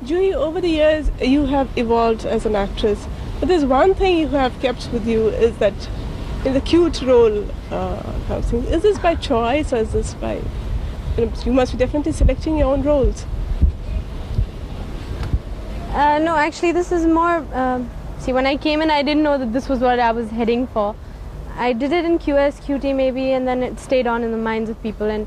Juhi, over the years you have evolved as an actress, but there's one thing you have kept with you is that in the cute role kind of thing. Is this by choice or is this by? You must be definitely selecting your own roles. No, actually, this is more. See, when I came in, I didn't know that this was what I was heading for. I did it in QS, QT maybe, and then it stayed on in the minds of people, and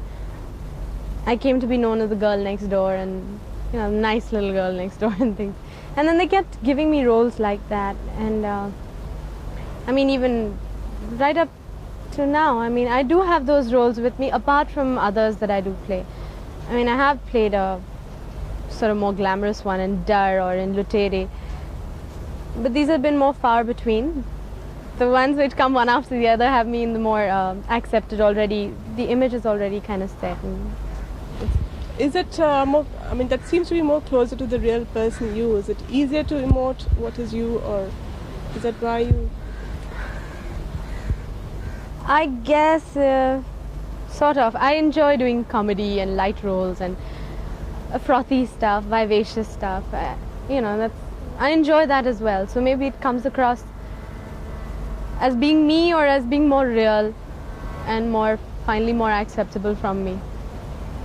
I came to be known as the girl next door, and nice little girl next door and things. And then they kept giving me roles like that, and I mean, even right up to now, I mean, I do have those roles with me, apart from others that I do play. I mean, I have played a sort of more glamorous one in Dar or in Lutere, but these have been more far between. The ones which come one after the other have me in the more accepted already. The image is already kind of set. Is it more? I mean, that seems to be more closer to the real person you. Is it easier to emote what is you, or is that why you? I guess sort of. I enjoy doing comedy and light roles and frothy stuff, vivacious stuff. I enjoy that as well. So maybe it comes across as being me or as being more real and finally more acceptable from me.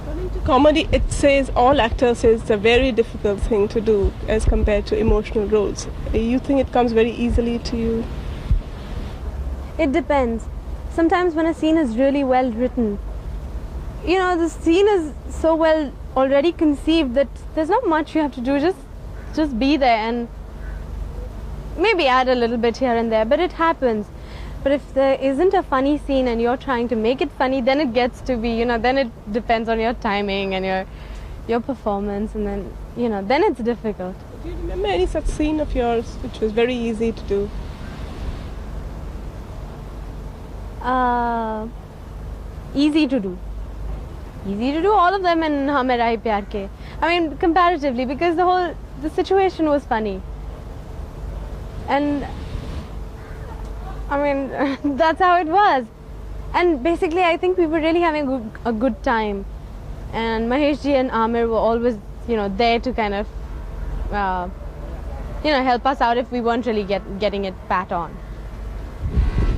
Coming to comedy, it says all actors say it's a very difficult thing to do as compared to emotional roles. You think it comes very easily to you? It depends. Sometimes when a scene is really well written, the scene is so well already conceived that there's not much you have to do, just be there and maybe add a little bit here and there, but it happens. But if there isn't a funny scene and you're trying to make it funny, then it gets to be, then it depends on your timing and your performance, and then, then it's difficult. Do you remember any such scene of yours which was very easy to do? Easy to do. Easy to do all of them in Hum Mera Hi Pyar Ke. I mean, comparatively, because the situation was funny. And I mean, that's how it was. And basically, I think we were really having a good time. And Mahesh ji and Amir were always, there to kind of, help us out if we weren't really getting it pat on.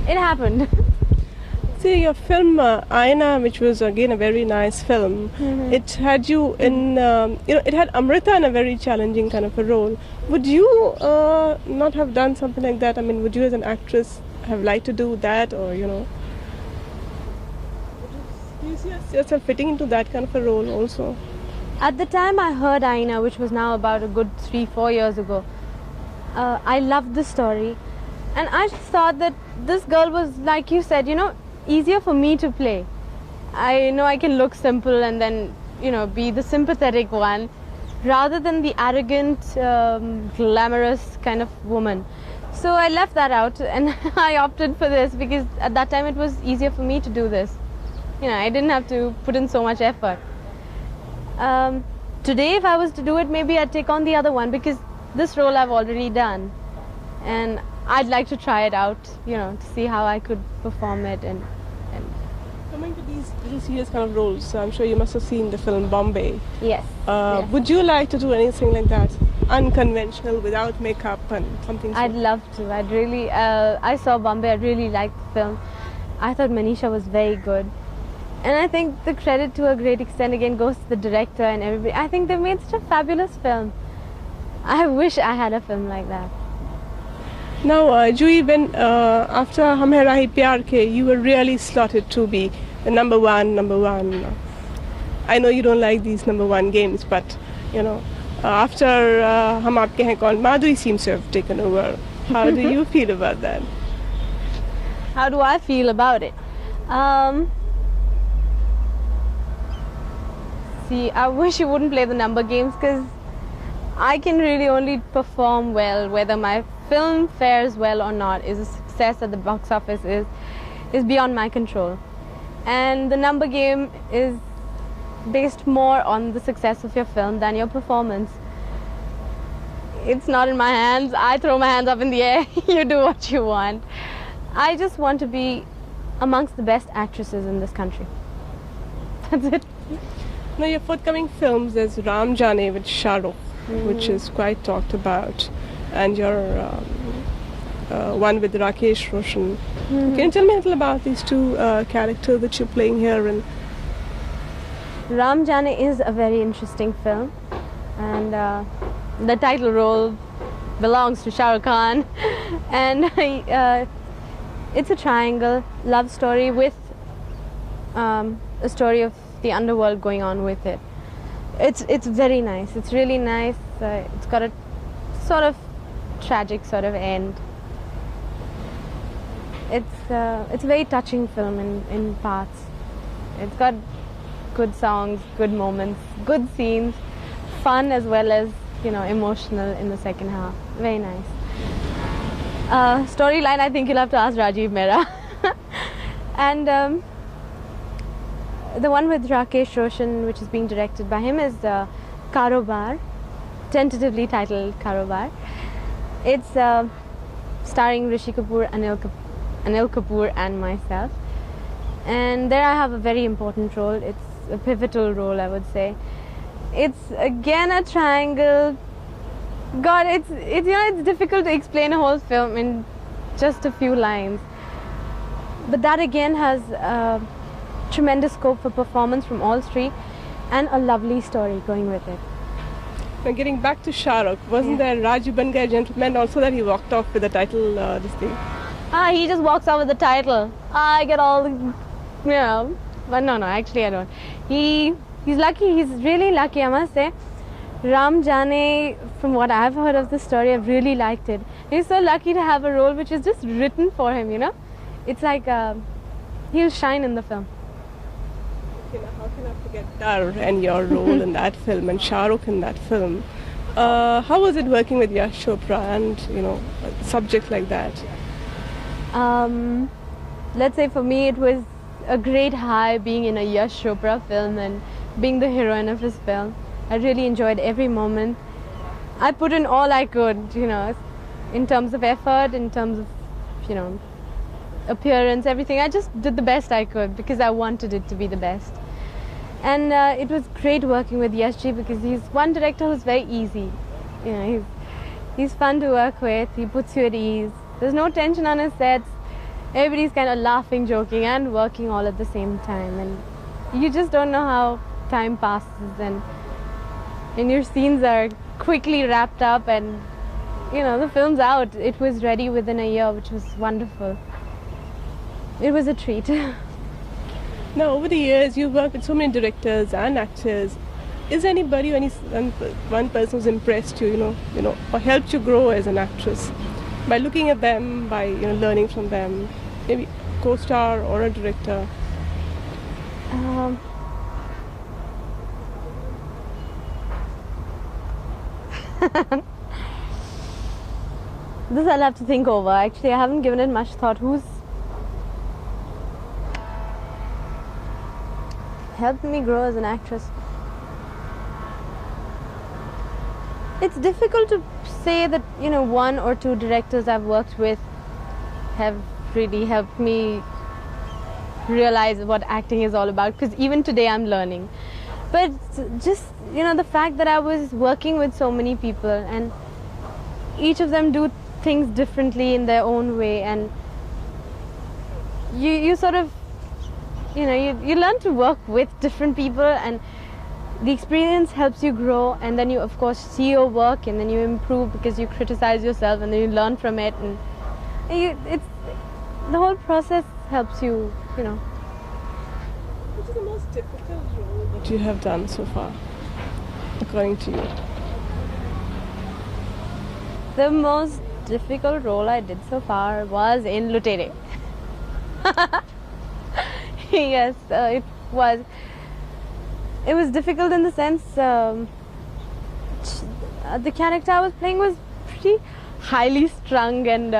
It happened. See, your film Aina, which was again a very nice film, it had you in, it had Amrita in a very challenging kind of a role. Would you not have done something like that? I mean, would you as an actress have liked to do that, or do you see yourself fitting into that kind of a role also? At the time I heard Aina, which was now about a good 3-4 years ago, I loved the story, and I just thought that this girl was, like you said, easier for me to play. I know I can look simple and then, be the sympathetic one rather than the arrogant, glamorous kind of woman. So I left that out and I opted for this because at that time it was easier for me to do this. I didn't have to put in so much effort. Today, if I was to do it, maybe I'd take on the other one because this role I've already done. And I'd like to try it out, to see how I could perform it. And coming to these little serious kind of roles, I'm sure you must have seen the film Bombay. Yes. Yes. Would you like to do anything like that, unconventional, without makeup and something? I'd love to. I'd really. I saw Bombay. I really liked the film. I thought Manisha was very good, and I think the credit to a great extent again goes to the director and everybody. I think they made such a fabulous film. I wish I had a film like that. Now, Juhi, when after Hum Mera Hi Pyar Ke, you were really slotted to be the number one. I know you don't like these number one games, but after Hum Aapke Hain Kaun, Madhuri seems to have taken over. How do you feel about that? How do I feel about it? See, I wish you wouldn't play the number games because I can really only perform well whether my film fares well or not. Is a success at the box office is beyond my control, and the number game is based more on the success of your film than your performance. It's not in my hands. I throw my hands up in the air. You do what you want. I just want to be amongst the best actresses in this country. That's it. Now, your forthcoming films is Ram Jaane with Shah Rukh. which is quite talked about, and your one with Rakesh Roshan. Can you tell me a little about these two characters that you're playing here? And Ram Jane is a very interesting film, and the title role belongs to Shah Rukh Khan, and it's a triangle love story with a story of the underworld going on with it. It's very nice. It's really nice. It's got a sort of tragic sort of end. It's a very touching film in parts. It's got good songs, good moments, good scenes, fun as well as emotional in the second half. Very nice. Storyline, I think you'll have to ask Rajiv Mehra. And the one with Rakesh Roshan, which is being directed by him, is Karobar, tentatively titled Karobar. It's starring Rishi Kapoor, Anil Kapoor and myself. And there I have a very important role. It's a pivotal role, I would say. It's again a triangle. God, it's difficult to explain a whole film in just a few lines. But that again has tremendous scope for performance from all three, and a lovely story going with it. now getting back to Shah Rukh, wasn't there Raju Ban Gaya Gentleman also that he walked off with the title, this thing? He just walks out with the title. I get all the, but no, actually I don't. He's lucky. He's really lucky, I must say. Ram Jane, from what I've heard of the story, I've really liked it. He's so lucky to have a role which is just written for him, It's like he'll shine in the film. Okay, now how can I forget Dar and your role in that film and Shah Rukh in that film? How was it working with Yash Chopra and, a subject like that? Let's say for me it was a great high being in a Yash Chopra film and being the heroine of his film. I really enjoyed every moment. I put in all I could, in terms of effort, in terms of, appearance, everything. I just did the best I could because I wanted it to be the best. And it was great working with Yashji because he's one director who's very easy. He's fun to work with. He puts you at ease. There's no tension on his sets. Everybody's kind of laughing, joking, and working all at the same time. And you just don't know how time passes, and your scenes are quickly wrapped up, and the film's out. It was ready within a year, which was wonderful. It was a treat. Now, over the years, you've worked with so many directors and actors. Is anybody, one person who's impressed you, or helped you grow as an actress by looking at them, by learning from them, maybe co-star or a director? This I'll have to think over. Actually, I haven't given it much thought. Who's helped me grow as an actress? It's difficult to say that one or two directors I've worked with have really helped me realize what acting is all about, because even today I'm learning. But just the fact that I was working with so many people and each of them do things differently in their own way, and you sort of you learn to work with different people, and the experience helps you grow, and then you of course see your work, and then you improve because you criticize yourself, and then you learn from it, and it's the whole process helps you. Which is the most difficult role that you have done so far, according to you? The most difficult role I did so far was in Lutere. Yes, it was. It was difficult in the sense the character I was playing was pretty highly strung, and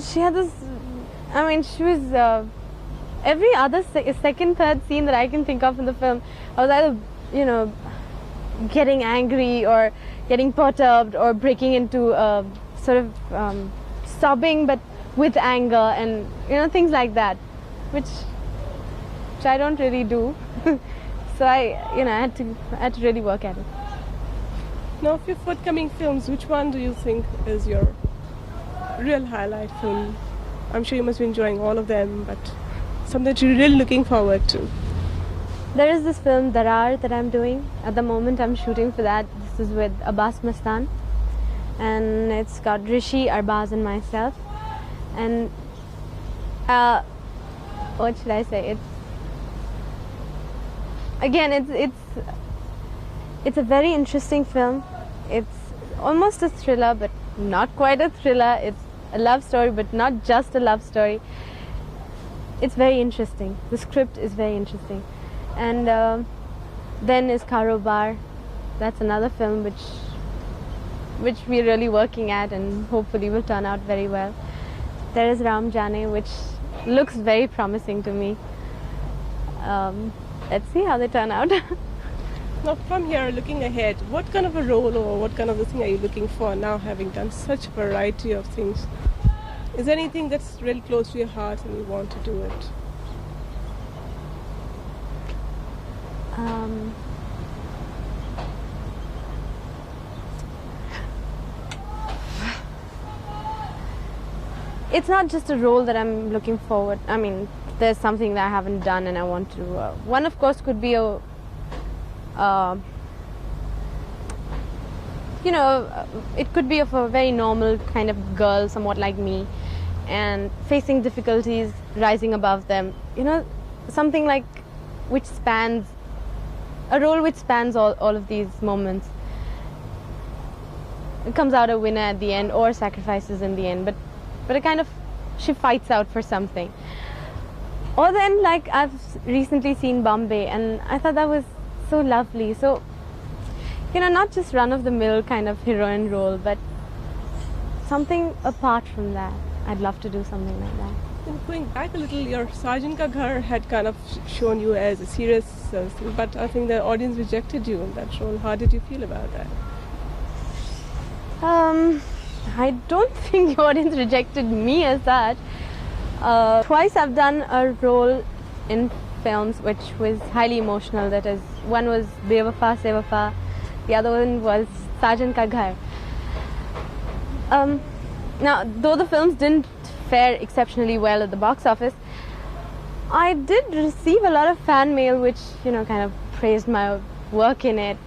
she had this. She was every other second, third scene that I can think of in the film, I was either getting angry or getting perturbed or breaking into sort of sobbing, but with anger, and things like that, which I don't really do. So I had to really work at it. Now, of your forthcoming films, which one do you think is your real highlight film? I'm sure you must be enjoying all of them, but something that you're really looking forward to. There is this film Darar that I'm doing. At the moment I'm shooting for that. This is with Abbas Mastan. And it's got Rishi, Arbaz and myself. And what should I say? It's a very interesting film. It's almost a thriller, but not quite a thriller. It's a love story, but not just a love story. It's very interesting. The script is very interesting. And then is Karobar. That's another film which we're really working at and hopefully will turn out very well. There is Ram Jane, which looks very promising to me. Let's see how they turn out. Now, from here, looking ahead, what kind of a role or what kind of a thing are you looking for now, having done such a variety of things? Is there anything that's really close to your heart and you want to do it? It's not just a role that I'm looking forward. I mean, there's something that I haven't done and I want to. One, of course, could be a, it could be of a very normal kind of girl, somewhat like me, and facing difficulties, rising above them. Something like which spans, a role which spans all of these moments. It comes out a winner at the end or sacrifices in the end, but a kind of, she fights out for something. Or then, like, I've recently seen Bombay and I thought that was so lovely. So, not just run-of-the-mill kind of heroine role, but something apart from that. I'd love to do something like that. And going back a little, your Sajan Ka Ghar had kind of shown you as a serious thing, but I think the audience rejected you in that role. How did you feel about that? I don't think the audience rejected me as that. Twice I've done a role in films which was highly emotional. That is, one was Bewafa Se Wafa, the other one was Sajan Ka Ghar. Now, though the films didn't fare exceptionally well at the box office, I did receive a lot of fan mail which, kind of praised my work in it.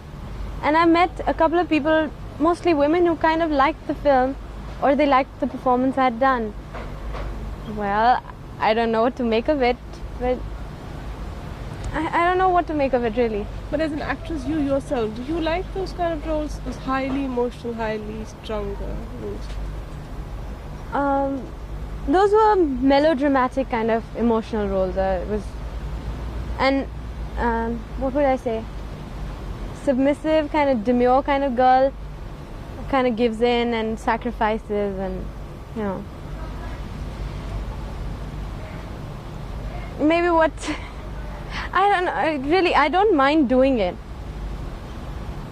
And I met a couple of people, mostly women, who kind of liked the film or they liked the performance I had done. Well, I don't know what to make of it, but I don't know what to make of it really. But as an actress, you yourself, do you like those kind of roles, those highly emotional, highly stronger roles? Those were melodramatic kind of emotional roles. What would I say? Submissive, kind of demure kind of girl, kind of gives in and sacrifices, and maybe what I don't know. I don't mind doing it.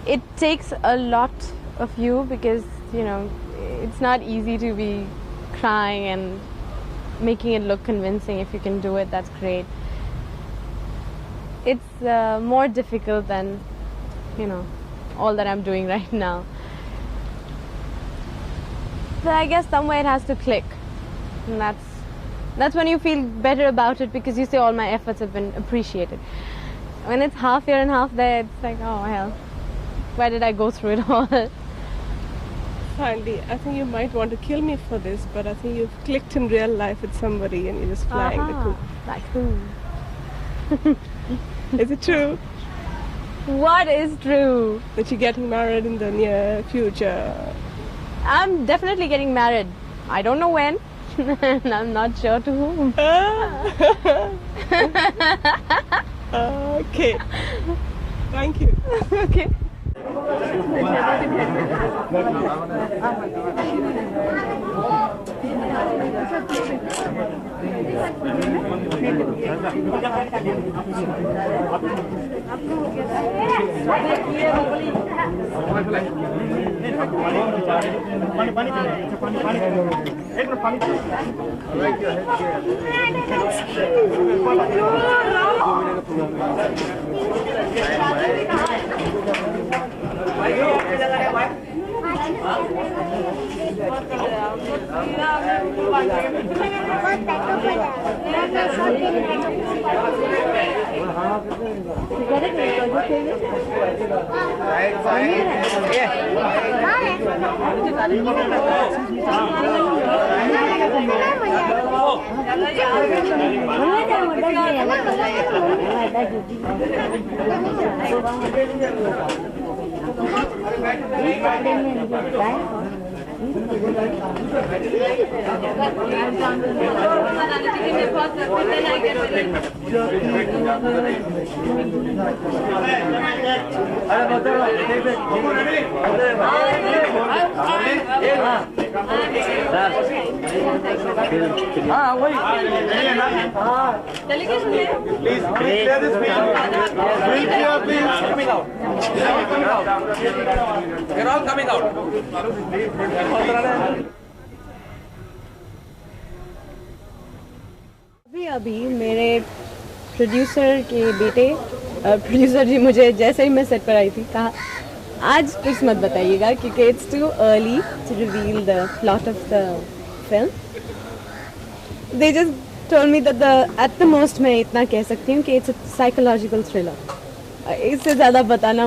It takes a lot of you because it's not easy to be crying and making it look convincing. If you can do it, that's great. It's more difficult than all that I'm doing right now. But I guess somewhere it has to click, and that's when you feel better about it, because you say all my efforts have been appreciated. When it's half here and half there, it's like, oh hell, why did I go through it all? Finally, I think you might want to kill me for this, but I think you've clicked in real life with somebody and you're just flying the coop. Like who? Is it true? What is true? That you're getting married in the near future? I'm definitely getting married. I don't know when. And I'm not sure to whom. Okay. Thank you. Okay. Thank you. Please clear this field. Field clear, please. Coming out. You're all coming out. अभी मेरे producer के बेटे producer जी मुझे जैसे ही मैं set पर आई थी कहा आज कुछ मत बताइएगा क्योंकि it's too early to reveal the plot of the film. They just told me that at the most मैं इतना कह सकती हूँ कि इट्स अ साइकोलॉजिकल थ्रिलर। इससे ज़्यादा बताना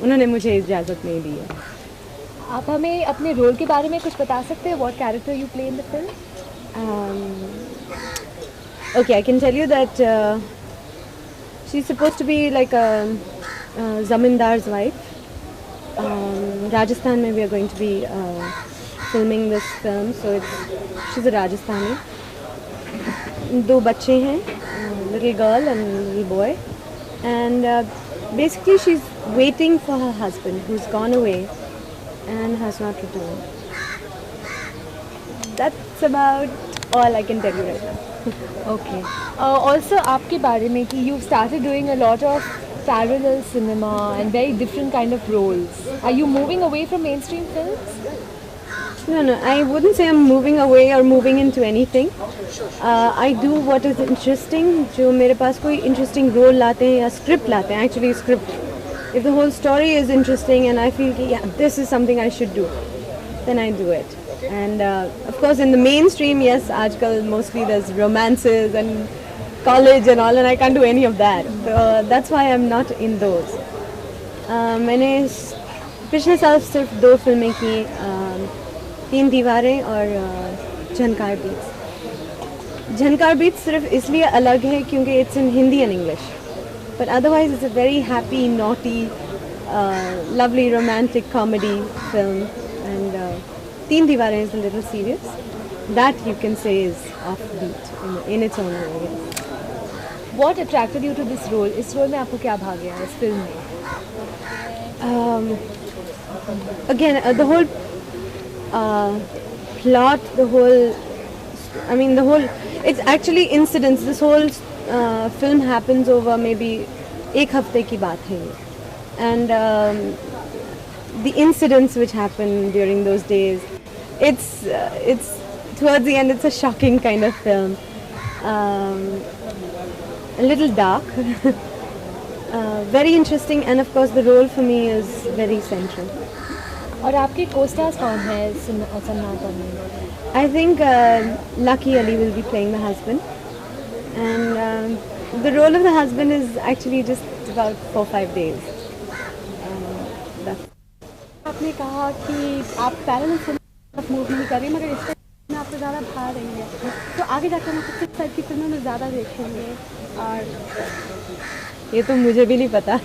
उन्होंने मुझे इजाज़त नहीं दी है। आप हमें अपने रोल के बारे में कुछ बता सकते हैं? What character you play in the film? Okay, I can tell you that she's supposed to be like a zamindar's wife. Rajasthan mein we are going to be filming this film, so she's a Rajasthani. दो बच्चे हैं, little girl and little boy, and basically she's waiting for her husband who's gone away and has not returned. That's about all I can tell you right now. Okay. Also आपके बारे में कि you've started doing a lot of parallel cinema and very different kind of roles. Are you moving away from mainstream films? No, I wouldn't say I'm moving away or moving into anything. I do what is interesting. जो मेरे पास कोई interesting role लाते हैं या script लाते हैं, actually script. If the whole story is interesting and I feel कि yeah, this is something I should do, then I do it. And of course in the mainstream, yes, आजकल mostly there's romances and college and all, and I can't do any of that. That's why I'm not in those. मैंने पिछले साल सिर्फ 2 फिल्में की, 3 दीवारें और झनकार beats. झनकार beats सिर्फ इसलिए अलग है क्योंकि it's in Hindi and English, but otherwise it's a very happy, naughty, lovely romantic comedy film. And Teen Diware is a little serious. That you can say is offbeat in its own way. Yes. What attracted you to this role? इस role में आपको क्या भाग गया इस film में? Again, the whole plot, it's actually incidents. This whole film happens over maybe 1 हफ्ते की बात है ये. And the incidents which happened during those days, it's towards the end it's a shocking kind of film, a little dark, very interesting, and of course the role for me is very central. और आपके co-stars कौन हैं सन्नाटा में? I think Lucky Ali will be playing the husband, and the role of the husband is actually just about 4-5 days. आपने कहा कि आप पैरेलल फिल्म मूव नहीं कर रही, मगर इस फिल्म में आपको ज़्यादा भा रही है, तो आगे जाकर हम किस टाइप की फिल्मों में ज़्यादा देखेंगे? और ये तो मुझे भी नहीं पता,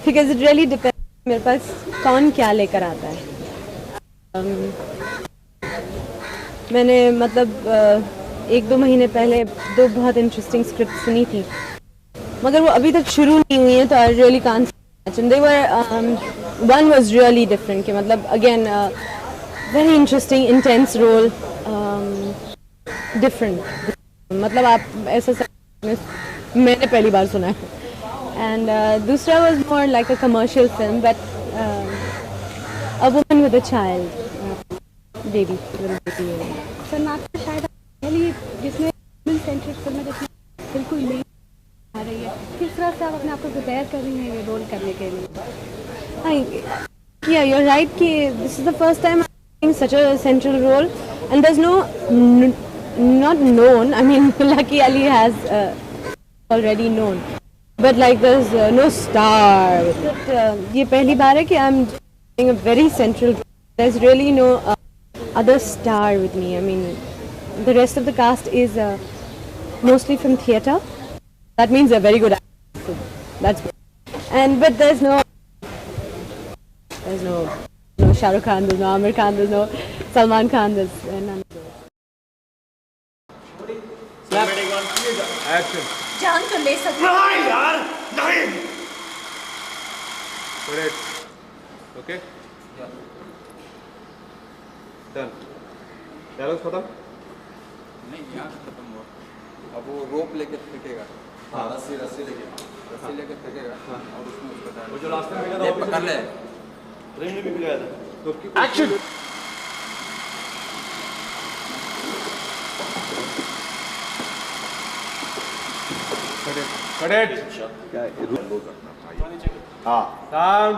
बिकॉज इट रियली डिपेंड्स मेरे पास कौन क्या लेकर आता है. मैंने मतलब 1-2 महीने पहले 2 बहुत इंटरेस्टिंग स्क्रिप्ट सुनी थी, मगर वो अभी तक शुरू नहीं हुई है, तो I really can't imagine. They were one was really different कि मतलब again very interesting intense role, different मतलब आप ऐसा मैंने पहली बार सुना है. And दूसरा was more like a commercial film, but a woman with a child, baby, little baby. सन्नाटा शायद पहली जिसमें सेंट्रिक फिल्म है जिसमें बिल्कुल नहीं आ रही है, किस तरह से आप अपने आप को प्रिपेयर कर रही हैं ये रोल करने के लिए? Yeah, you're right. This is the first time I'm playing such a central role, and there's no, not known. I mean, Lucky Ali has already known, but like there's no star. But ये पहली बार है कि I'm playing a very central role. There's really no other star with me. I mean, the rest of the cast is mostly from theatre. That means they're very good actors. So that's good. But there's no Shah Rukh Khan, there's no Amir Khan, there's no Salman Khan, there's none of those. Action. जान तो ले सकते नहीं यार, नहीं. Correct. Okay. Done. Dialogue खत्म. नहीं यहाँ खत्म हुआ. अब वो रोप लेके फेंकेगा. हाँ. रस्सी लेके फेंकेगा. हाँ. और उसमें उसका वो जो लास्ट में मिला था वो पकड़ ले. ट्रेन में भी मिला था. तो एक्शन. Correct. क्या रूल करना भाई. हाँ. Sound.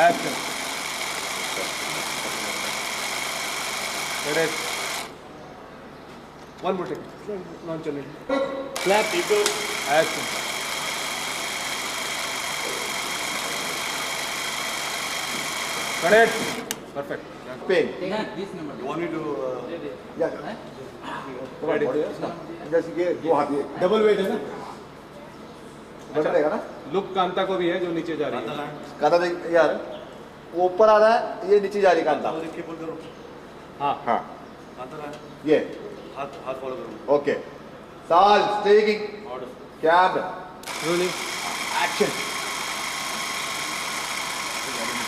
Action. Correct. One more take. Non challenge. Clap. People. Action. Correct. Perfect. Pain. this number. You want me to? Yeah. Ready. जैसे कि दो हाथ ये डबल वेट है ना. बढ़ रहेगा ना. लुक कांता को भी है जो नीचे जा रही है. कांता देख यार. वो ऊपर आ रहा है, ये नीचे जा रही है कांता. हाँ हाँ. ये हाथ फॉलो करो. ओके. साल स्टेकिंग. कैमरा. रोलिंग. एक्शन.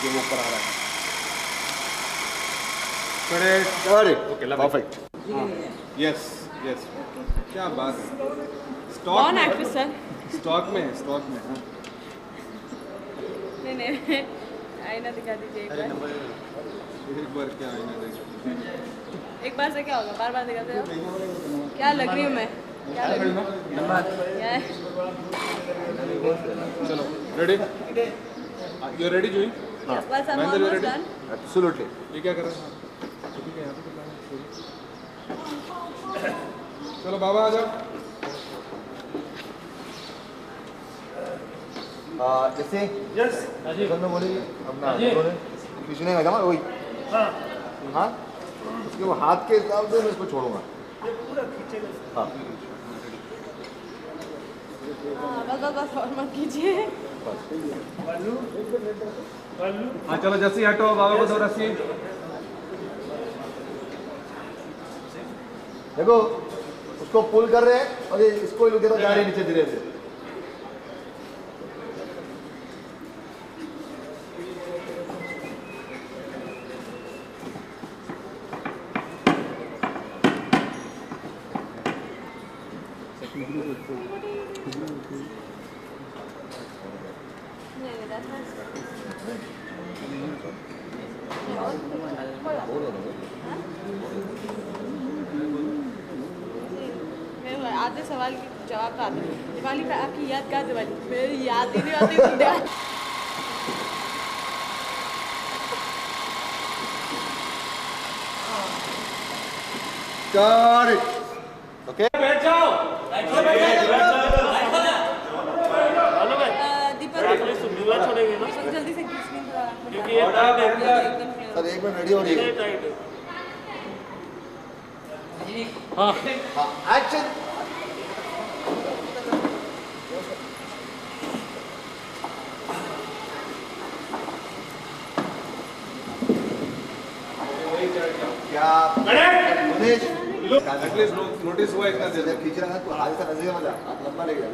ये ऊपर आ रहा है. Correct. Okay. Perfect. Yes yes. क्या बात है. स्टॉक कौन में एक्ट्रेस सर? स्टॉक में हाँ. नहीं आईना दिखा दीजिए एक बार क्या आईना देख. एक बार से क्या होगा, बार बार दिखाते हो. क्या लग रही हूँ मैं? क्या लग रही हूँ? क्या है? चलो ready. You ready Juhi. Yes, once I'm almost done. Absolutely. ये क्या कर रहे हैं. चलो बाबा आ जाओ. जैसे यस अजी कल में बोलेगी अपना किसी ने कहा वही. हाँ हाँ. उसके वो हाथ के हिसाब से मैं इसको छोड़ूंगा. हाँ बस और मत कीजिए. हाँ चलो जैसे हटो. बाबा को दो रस्सी. देखो उसको पुल कर रहे हैं और ये इसको ही लेके तो जा रही है नीचे धीरे धीरे. आधे सवाल के जवाब तो आते हैं. दिवाली पे आपकी याद क्या दिवाली? मेरी याद ही नहीं आती. Correct. Okay. बैठ जाओ. दीपक जल्दी से स्क्रीन पर. सर एक मिनट रेडी हो रही है. हाँ एक्शन. क्या एटलीस्ट नोटिस हुआ इतना देर. खींच रहा है तो हाथ से नजर मजा. हाथ लंबा लेके जा.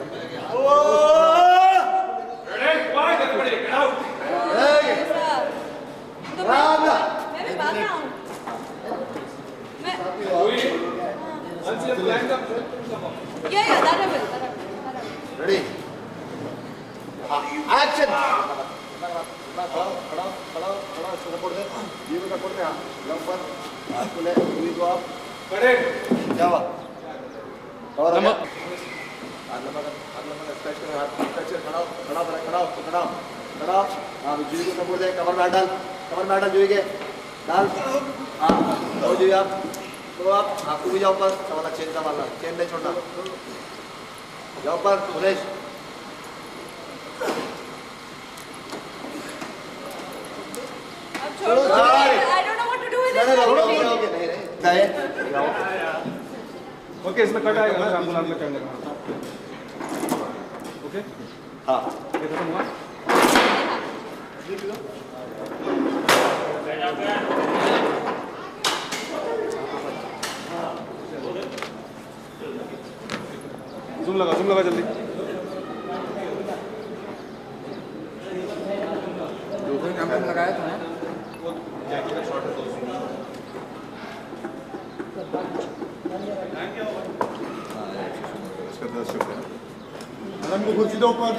रेडी. एक्शन. खड़ा इसको सपोर्ट दे. ये भी सपोर्ट दे. लंब पर हाथ को ले. ये को आप करेक्ट. क्या हुआ. और हाथ लंबा कर. टच कर हाथ टच कर खड़ा हाँ जूही को सपोर्ट दे कमर में डाल जूही के डाल हाँ तो जूही आप तो आप आपको भी जाओ पर वाला चेन संभालना चेन नहीं छोड़ना जाओ पर सुरेश चलो I don't know what to do with this. नहीं ओके इसमें कट आएगा ना एम्बुलेंस में करने का ओके हाँ ये खत्म हुआ जूम लगा जल्दी दूसरे कैमरा में लगाया था मैडम को कुर्सी दो ऊपर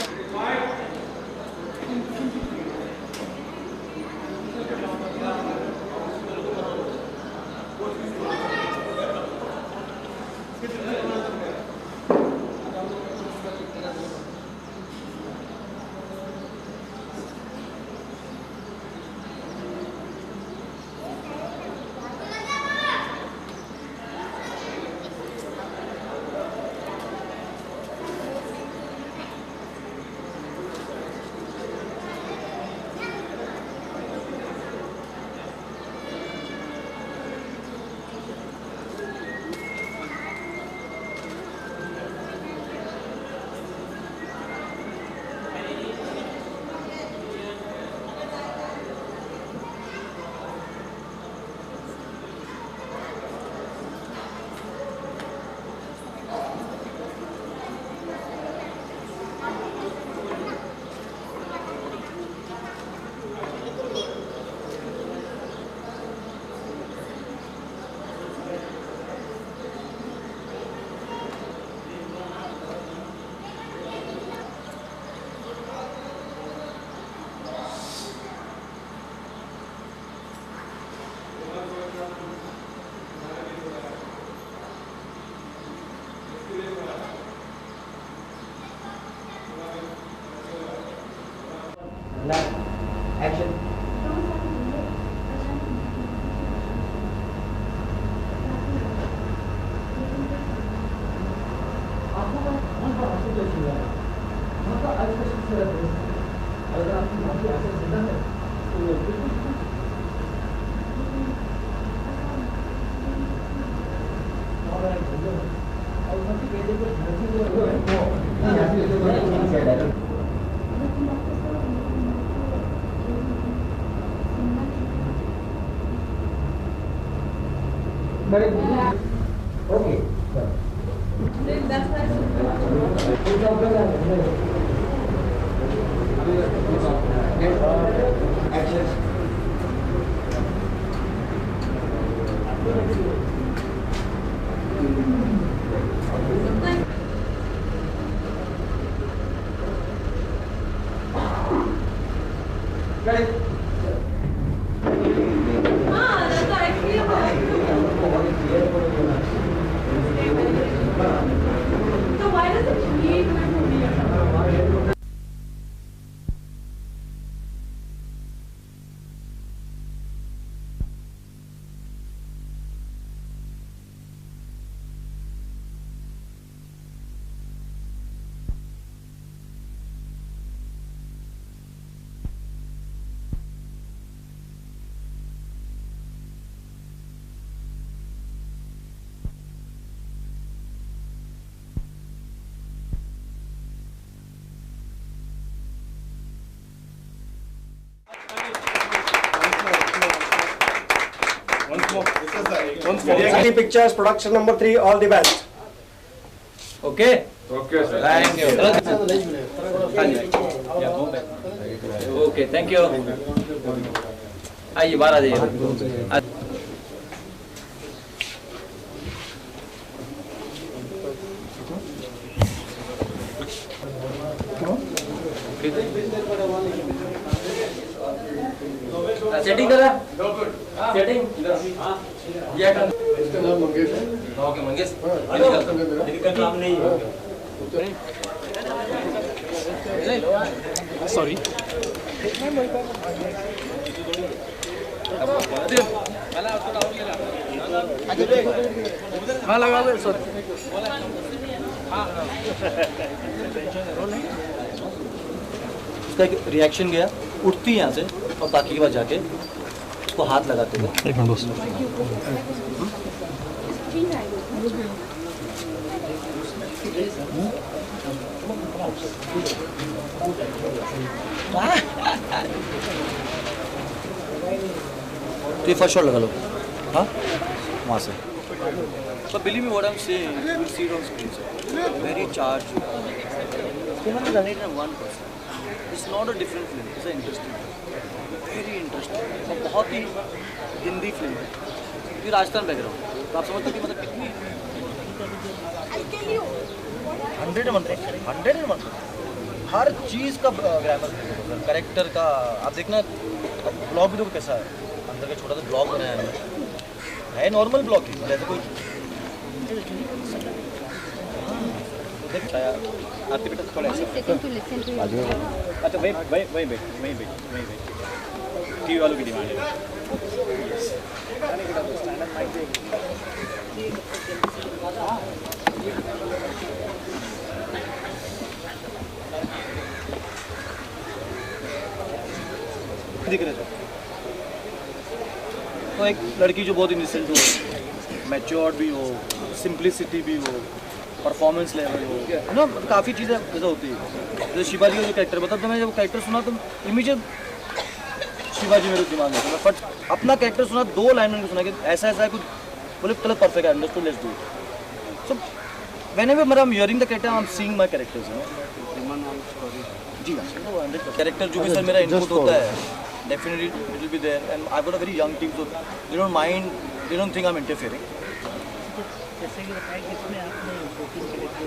Action. Okay. Action. Ready? Reality Pictures production number 3, all the best. Okay. Okay, sir. Thank you. Okay, thank you. आइए बाहर आ जाइए. सेटिंग करा सेटिंग ये इसका नाम मंगेश है ओके मंगेश मेरा काम नहीं है सॉरी हाँ लगा दे सर उसका एक रिएक्शन गया, उठती यहाँ से और बाकी के पास जाके उसको हाथ लगाते हुए। एक मिनट दोस्त तो ये फर्स्ट शॉट लगा लो, हाँ वहाँ से। But believe me what I'm saying, you will see it on screen, sir. Very charged. You have to done it in one person. It's not a different film. It's an interesting film. Very interesting. और बहुत ही Hindi film है। ये Rajasthan background, तो आप समझते हो कि मतलब कितनी 101 हर चीज़ का ग्रामर, करेक्टर का। आप देखना ब्लॉग भी देखो कैसा है, अंदर का छोटा सा ब्लॉग बनाया है नॉर्मल ब्लॉग ही, जैसे कोई आरती बेटा थोड़ा अच्छा वही बेट टीवी वालों की डिमांड है। दिख रहे थे तो एक लड़की जो बहुत इनोसेंट हो, मैच्योर्ड भी हो, सिंप्लिसिटी भी हो, परफॉर्मेंस लेवल हो ना, काफ़ी चीज़ें ऐसा होती है। जैसे शिवाजी का जो कैरेक्टर बता, तो मैं जब कैरेक्टर सुना तो इमीडिएट शिवाजी मेरे दिमाग में, बट अपना कैरेक्टर सुना 2 लाइन में सुना कि ऐसा ऐसा है कुछ, बोले चलो परफेक्ट है, understood, let's do it. So whenever I am hearing the character, I am seeing my characters, you know. जी कैरेक्टर जो भी सर मेरा इनपुट होता है, definitely it will be there, and I've got a very young team, so they don't mind, they don't think I'm interfering. जैसे कि बताया कि इसमें आपने 2-3 कैरेक्टर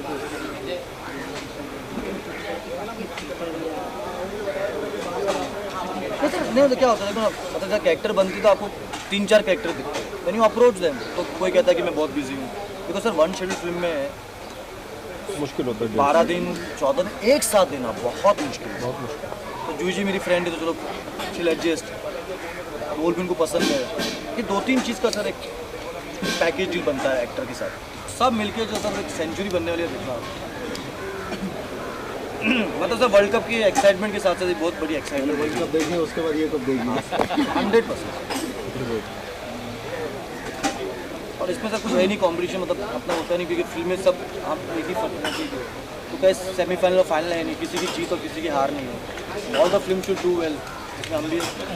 नहीं तो क्या होता है, मतलब जब कैरेक्टर बनती तो आपको 3-4 कैरेक्टर दिखते हैं, व्हेन यू अप्रोच देम तो कोई कहता है कि मैं बहुत बिजी हूँ, बिकॉज सर 1 शेड्यूल फिल्म में मुश्किल होता है 12 दिन 14 दिन एक साथ देना बहुत मुश्किल है। तो जूही जी मेरी फ्रेंड है, तो चलो शील एडजस्ट, रोल भी उनको पसंद है। ये 2-3 चीज़ का सर एक पैकेज डील बनता है एक्टर के साथ, सब मिलके जो सर एक सेंचुरी बनने वाली है दिखना। मतलब सर वर्ल्ड कप की एक्साइटमेंट के साथ साथ बहुत बड़ी एक्साइटमेंट, वर्ल्ड कप देखिए उसके बाद ये कब देखिए 100%। और इसमें सर कुछ है नहीं कॉम्पिटिशन, मतलब अपना होता नहीं, क्योंकि फिल्में सब आप एक ही फर्क, तो क्या सेमीफाइनल और फाइनल है नहीं, किसी की जीत और किसी की हार नहीं है। All the film should do well, इसमें हम भी बहुत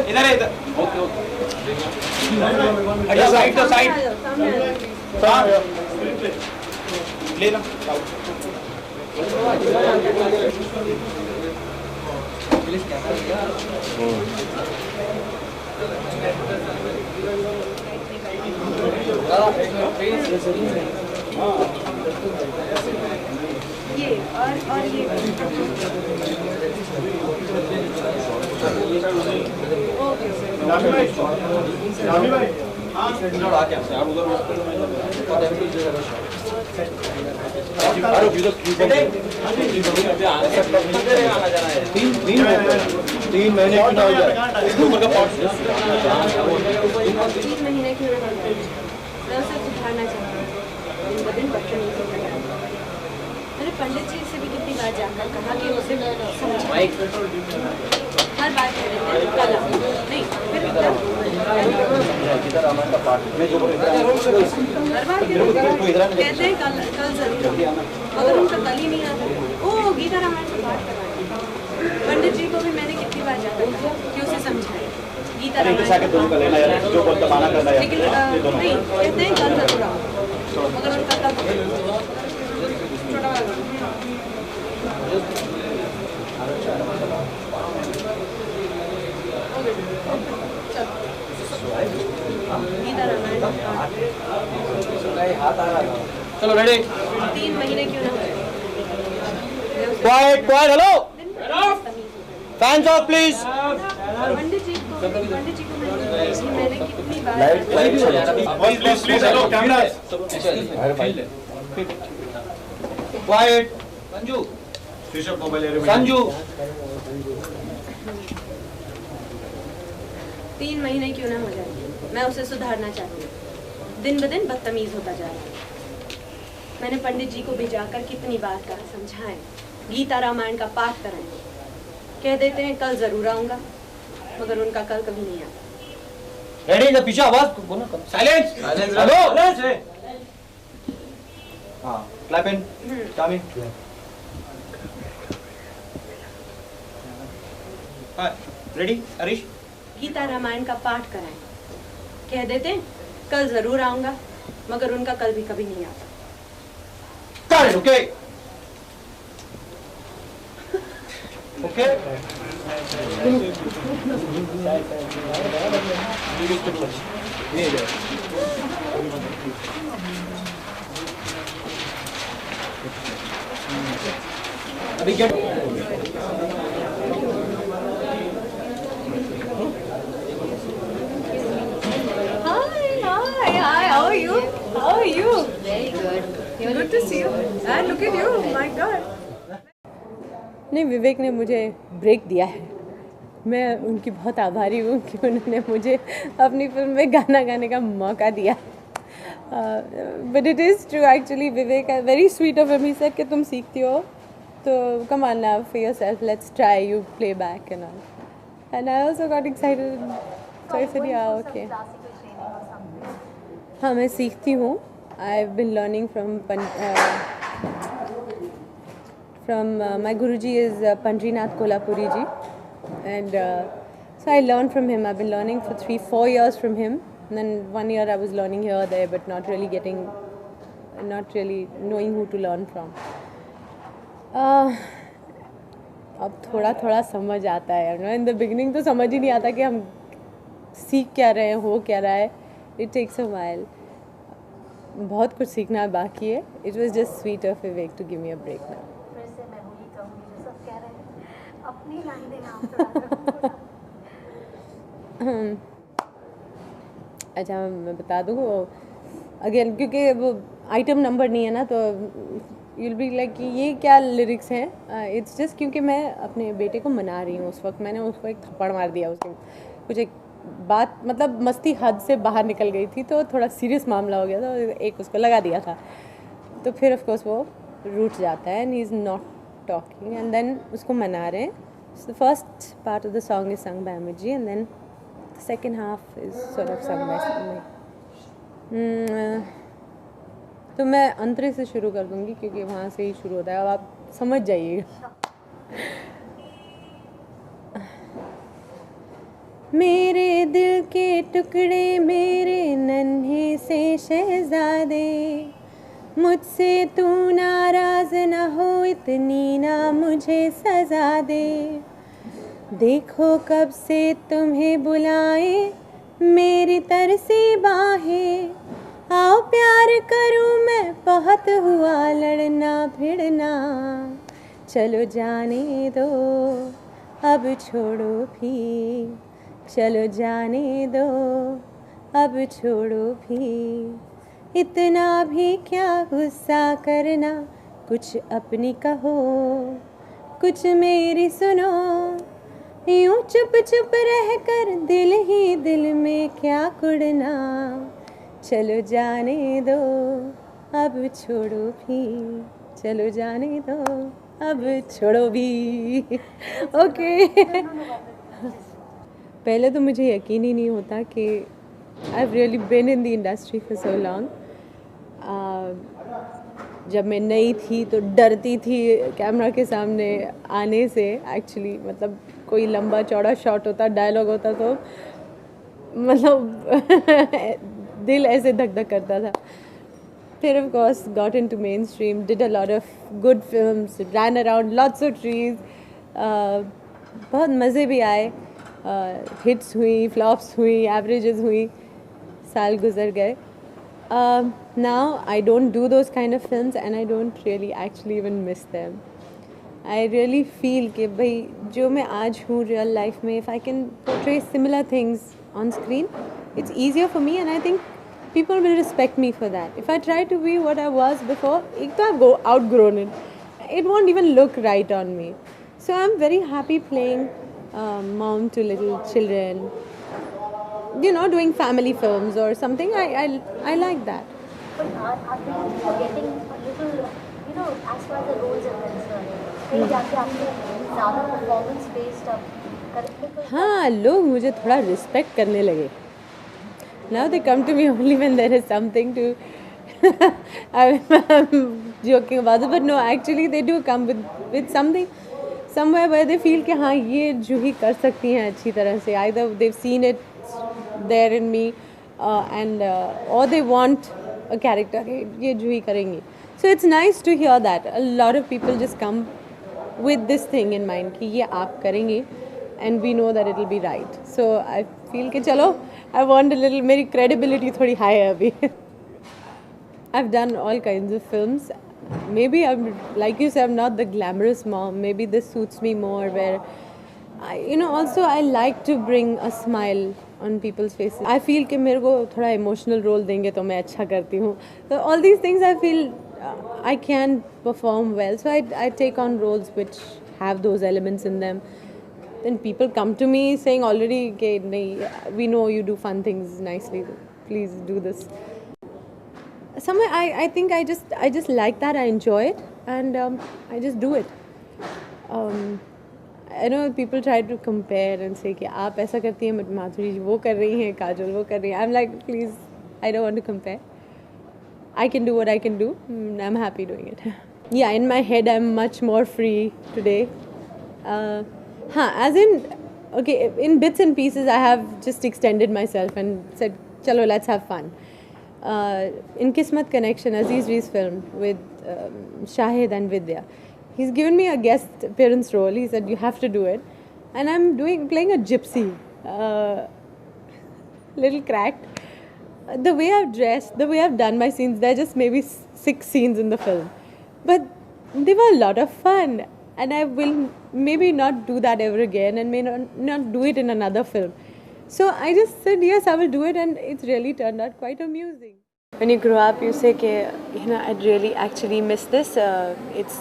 इधर है, इधर ओके ओके, साइड तो साइड लेना। ये और ये तीन महीने की ना हो जाए 3 महीने की मैं उसे सुधारना चाहती हूँ। दिन ब दिन बदतमीज होता जा रहा है। मैंने पंडित जी से भी कितनी बार जाकर कहा कि उसे समझाएं। हर बात कह रहे हैं कल आओ। नहीं फिर हर बार कहते हैं कल जरूर मगर उनका कल ही नहीं आता। ओ गीता रामायण से बात करवाएं। पंडित जी को भी मैंने कितनी बार जाकर कहा कि उसे समझाएं गीता रामायण लेकिन नहीं कहते हैं कल जरूर आओ मगर उनका कल छोटा वाला गीता रामायण चलो रेडी 3 महीने क्यों ना हो जाए। Quiet quiet hello fans off please Pandit ji को मैंने कितनी बार please hello camera quiet Sanju Sanju 3 महीने क्यों ना हो जाए। मैं उसे सुधारना चाहती हूँ। दिन ब दिन बदतमीज होता जा रहा है। मैंने पंडित जी को भी जाकर कितनी बार कहा समझाएं गीता रामायण का पाठ कराएं। कह देते हैं कल जरूर आऊंगा मगर उनका कल कभी नहीं आता। रेडी जब पीछे आवाज बोलो साइलेंस हेलो हाँ क्लैप इन टामी हाँ रेडी हरीश गीता रामायण का पाठ कराएं। कह देते हैं कल जरूर आऊंगा मगर उनका कल भी कभी नहीं आता। ओके ओके अभी क्या Hi, how are you? How are you? Very good. Good to see you. And look at you, my God. नहीं, विवेक ने मुझे ब्रेक दिया है। मैं उनकी बहुत आभारी हूँ कि उन्होंने मुझे अपनी फिल्म में गाना गाने का मौका दिया। But it is true actually Vivek very sweet of him. He said कि तुम सीखती हो तो come on now for yourself let's try you play back and all and I also got excited so I said yeah okay. हाँ मैं सीखती हूँ। I have been learning from my Guruji is Pandrinath Kolhapuri ji, and so I learned from him. I've been learning for 3-4 years from him, and then 1 year I was learning here or there, but not really knowing who to learn from. अब थोड़ा थोड़ा समझ आता है। In the beginning तो समझ ही नहीं आता कि हम सीख क्या रहे हैं, हो क्या रहा है। It takes a while. बहुत कुछ सीखना बाकी है। It was just sweet of Vivek to give me a break now. अच्छा मैं बता दूँ अगेन क्योंकि वो आइटम नंबर नहीं है ना तो यूल बी लाइक कि ये क्या लिरिक्स हैं। इट्स जस्ट क्योंकि मैं अपने बेटे को मना रही हूँ। उस वक्त मैंने उसको एक थप्पड़ मार दिया। उसके कुछ एक बात मतलब मस्ती हद से बाहर निकल गई थी तो थोड़ा सीरियस मामला हो गया था। एक उसको लगा दिया था तो फिर ऑफ कोर्स वो रूठ जाता है and he is not talking and then उसको मना रहे हैं। So the first part of the song is sung by Amit ji and then the second half is sort of sung by me. तो मैं अंतरे से शुरू कर दूंगी क्योंकि वहाँ से ही शुरू होता है। अब आप समझ जाइएगा। मेरे दिल के टुकड़े मेरे नन्हे से शहजादे मुझसे तू नाराज न हो इतनी ना मुझे सजा दे। देखो कब से तुम्हें बुलाए मेरी तरसी बाहें, आओ प्यार करूं मैं, बहुत हुआ लड़ना भिड़ना, चलो जाने दो अब छोड़ो भी, चलो जाने दो अब छोड़ो भी, इतना भी क्या गुस्सा करना, कुछ अपनी कहो कुछ मेरी सुनो, यूं चुप चुप रह कर दिल ही दिल में क्या कुड़ना, चलो जाने दो अब छोड़ो भी, चलो जाने दो अब छोड़ो भी। ओके पहले तो मुझे यकीन ही नहीं होता कि I've really been in the industry for so long. जब मैं नई थी तो डरती थी कैमरा के सामने आने से, एक्चुअली मतलब कोई लंबा चौड़ा शॉट होता, डायलॉग होता तो मतलब दिल ऐसे धक धक करता था। फिर of course got into mainstream, did a lot of good films, ran around lots of trees, बहुत मज़े भी आए, हिट्स हुई, फ्लॉप्स हुई, एवरेजेस हुई, साल गुजर गए। Now I don't do those kind of films and I don't really actually even miss them. I really feel कि भाई जो मैं आज हूँ real life में, if I can portray similar things on screen, it's easier for me and I think people will respect me for that. If I try to be what I was before, एक तो I've outgrown it. It won't even look right on me. So I'm very happy playing mom to little children, you know, doing family films or something. I like that. But are we forgetting a little, you know, as far as the roles are concerned? कहीं जाके आपने ज़्यादा performance based अब करने को हाँ, लोग मुझे थोड़ा respect करने लगे. Now they come to me only when there is something to. I'm joking about it, but no, actually they do come with something, somewhere where they feel कि हाँ ये जूही कर सकती हैं अच्छी तरह से. Either they've seen it there in me, or they want a character कि ये जूही करेंगी. So it's nice to hear that. A lot of people just come with this thing in mind कि ये आप करेंगी, and we know that it'll be right. So I feel कि चलो, I want a little, मेरी credibility थोड़ी high है अभी. I've done all kinds of films. Maybe I'm, like you said, I'm not the glamorous mom. Maybe this suits me more, where also I like to bring a smile on people's faces. I feel कि मेरे को थोड़ा emotional role देंगे तो मैं अच्छा करती हूँ. So all these things I feel I can perform well. So I take on roles which have those elements in them. Then people come to me saying already, okay, we know you do fun things nicely. Please do this. Somewhere I think I just like that. I enjoy it, and I just do it. I know people try to compare and say कि आप ऐसा करती हैं, माधुरी जी वो कर रही हैं, काजोल वो कर रही हैं. I'm like, please, I don't want to compare. I can do what I can do. I'm happy doing it. Yeah, in my head I'm much more free today. As in, okay, in bits and pieces I have just extended myself and said, chalo, let's have fun. In Kismat Connection, Aziz Ree's film with Shahid and Vidya, he's given me a guest appearance role. He said, you have to do it. And I'm playing a gypsy, little cracked. The way I've dressed, the way I've done my scenes, there are just maybe 6 scenes in the film. But they were a lot of fun. And I will maybe not do that ever again, and may not do it in another film. So I just said, yes, I will do it, and it's really turned out quite amusing. When you grow up, you say, I'd really actually miss this. It's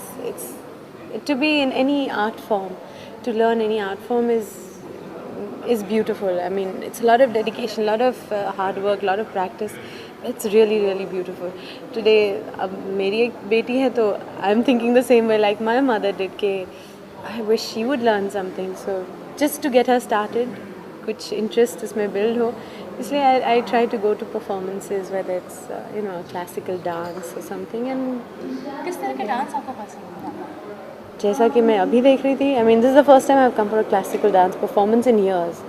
to be in any art form, to learn any art form is beautiful. I mean, it's a lot of dedication, a lot of hard work, a lot of practice. It's really, really beautiful. Today, मेरी एक बेटी है, तो I'm thinking the same way like my mother did. कि I wish she would learn something. So just to get her started, कुछ interest इसमें build हो. इसलिए I try to go to performances, whether it's classical dance or something. And किस तरह के dance आपको पसंद है? जैसा कि मैं अभी देख रही थी, I mean, this is the first time I've come for a classical dance performance in years.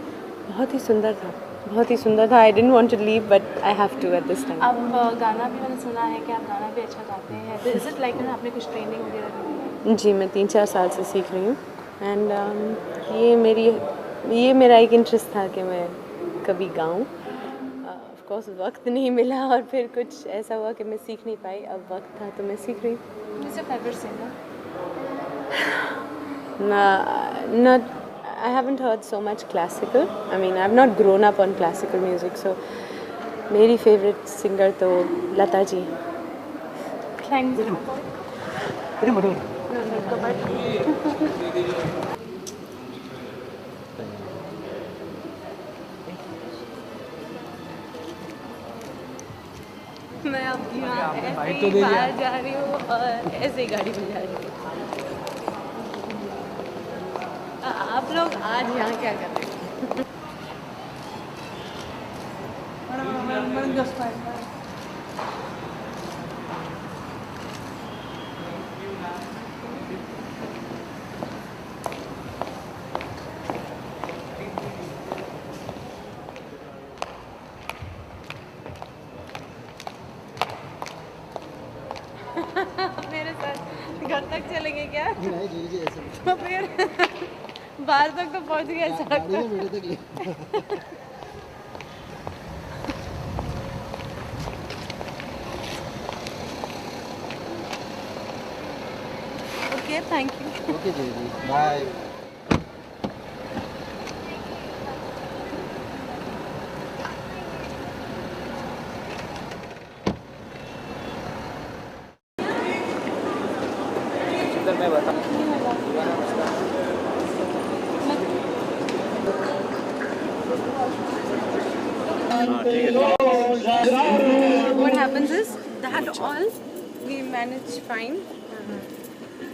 बहुत ही सुंदर था. I didn't want to leave, but I have to at this time. अब गाना भी मैंने सुना है कि आप गाना भी अच्छा गाते हैं. Is it like आपने कुछ ट्रेनिंग वगैरह ली है? जी, मैं 3-4 साल से सीख रही हूँ. एंड ये मेरा एक इंटरेस्ट था कि मैं कभी गाऊं। ऑफ कोर्स वक्त नहीं मिला और फिर कुछ ऐसा हुआ कि मैं सीख नहीं पाई। अब वक्त था तो मैं सीख रही हूँ। Who's your favorite singer? Not, I haven't heard so much classical. I mean, I've not grown up on classical music, so मेरी favorite singer तो लता जी। Thanks. मैं अब यहाँ ऐसे ही बाहर जा रही हूँ और ऐसे ही गाड़ी में जा रही हूँ। आप लोग आज यहाँ क्या कर रहे हैं? मेरे साथ घर तक चलेंगे क्या? नहीं जी ऐसे तो फिर बाहर तक तो पहुंच गए सड़क। Okay thank you. ओके जी बाय। मैं बता What happens is that all we manage fine.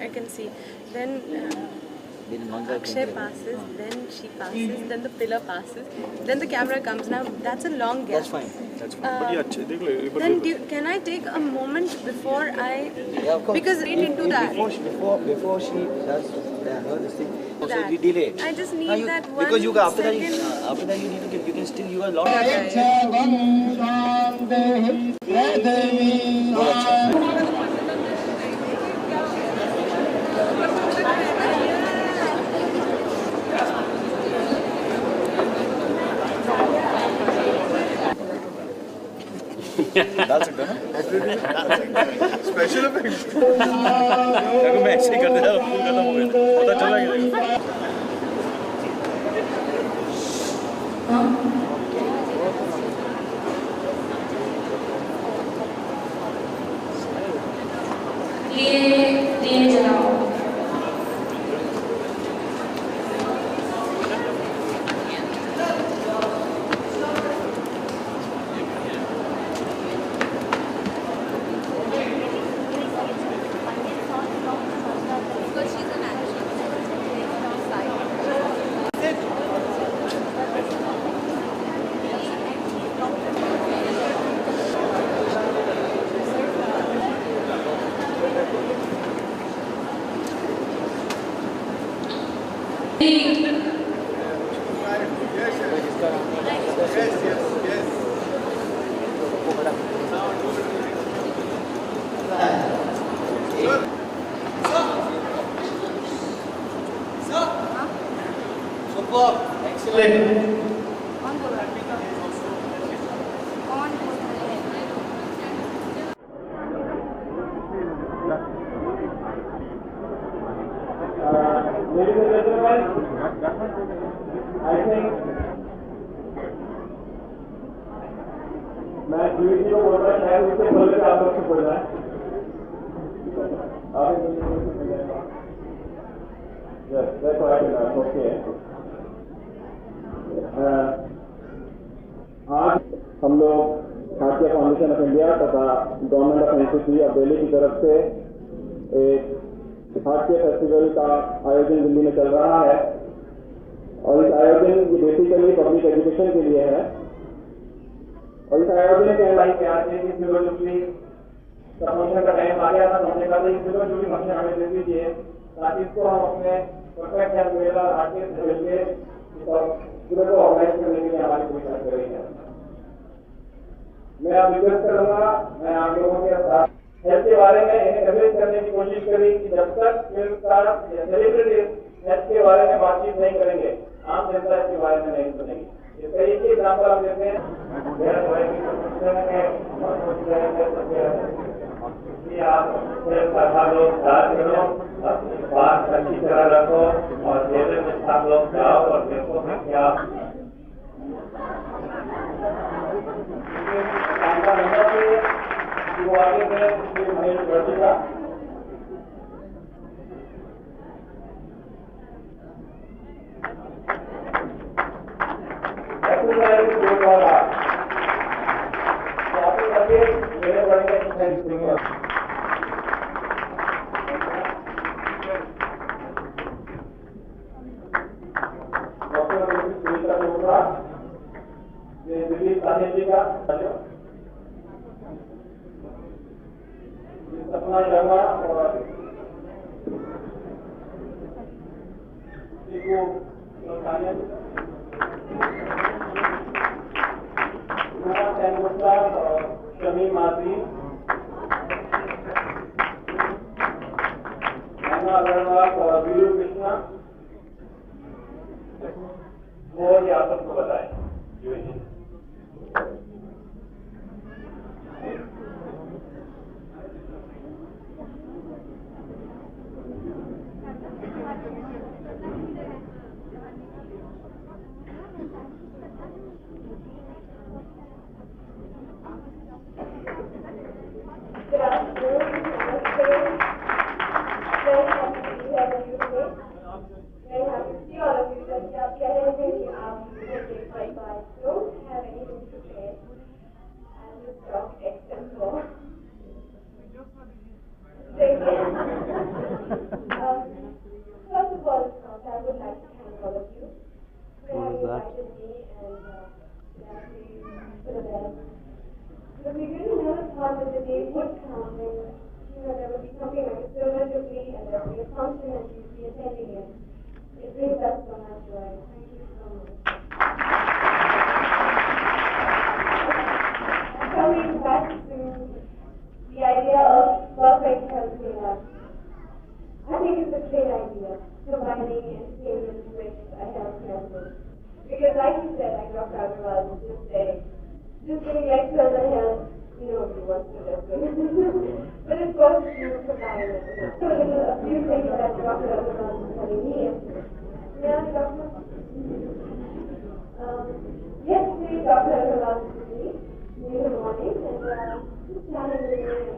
I can see. Then Akshay passes, then she passes, then the pillar passes, then the camera comes. Now that's a long gap. That's fine. That's fine. Then can I take a moment before I? Yeah, of course. Because read into that. Before she does this thing. So we delay it. I just need that one because you after that you need to give. You can still you are long. डाल सकते हो ना special effect. मैं ऐसे ही करते जा रहा हूँ, खत्म हो गया, पता चला कि लिए जलाओ। मैं जीवीसी को बोल रहा है, शायद उससे बोल के आप लोग से बोल रहा है। Yes, that's what I can okay. आज हम लोग भारतीय फाउंडेशन ऑफ इंडिया तथा government of NCC of Delhi की तरफ से एक भारतीय फेस्टिवल का आयोजन दिल्ली में चल रहा है और इस आयोजन की बेसिकली पब्लिक एजुकेशन के लिए है और इस आयोजन के लाइक आज इस सिल्वर जुबली प्रमोशन का टाइम आ गया था। हमने कहा था इस सिल्वर जुबली फंक्शन हमें दे दीजिए ताकि इसको हम अपने परफेक्ट हेल्थ मेला आर्टिस्ट मिलके पूरे को ऑर्गेनाइज करने के लिए हमारी कोशिश कर रही है। मैं आप रिक्वेस्ट करूंगा, मैं आप लोगों के साथ हेल्थ के बारे में इन्हें कन्विंस करने की कोशिश करी कि जब तक फिल्म स्टार या सेलिब्रिटीज हेल्थ के बारे में बातचीत नहीं करेंगे, आम जनता इसके बारे में नहीं सुनेगी। इसका एक ही एग्जाम्पल हम देते हैं, कि आप सब लोग साथ करो, बात अच्छी तरह रखो और जेल में सब लोग जाओ और देखो कि क्या वो आगे बढ़ेगा। एक्सरसाइज और आप करके मेरे बड़े एक्सरसाइज करेंगे। दिलीप साहनी जी का सपना शर्मा और सैन गुप्ता और शमी मासी, अग्रवाल और वीरू कृष्णा वो ये आप सबको बताएं। But we really never thought that the day would come when, there would be something like a silver jubilee and there would be a function and you'd be attending it. It brings us so much joy. Thank you so much. Coming back to the idea of perfect health care, I think it's a great idea, combining entertainment with a health care. Because like you said, like Dr. Agarwal was just saying, just giving lectures on health, nobody wants to listen. But it's got to combine it. So a few things that Dr. Agarwal was telling me yesterday. Yeah, Doctor? Yesterday, Dr. Agarwal was with me in the morning and just chatting with me,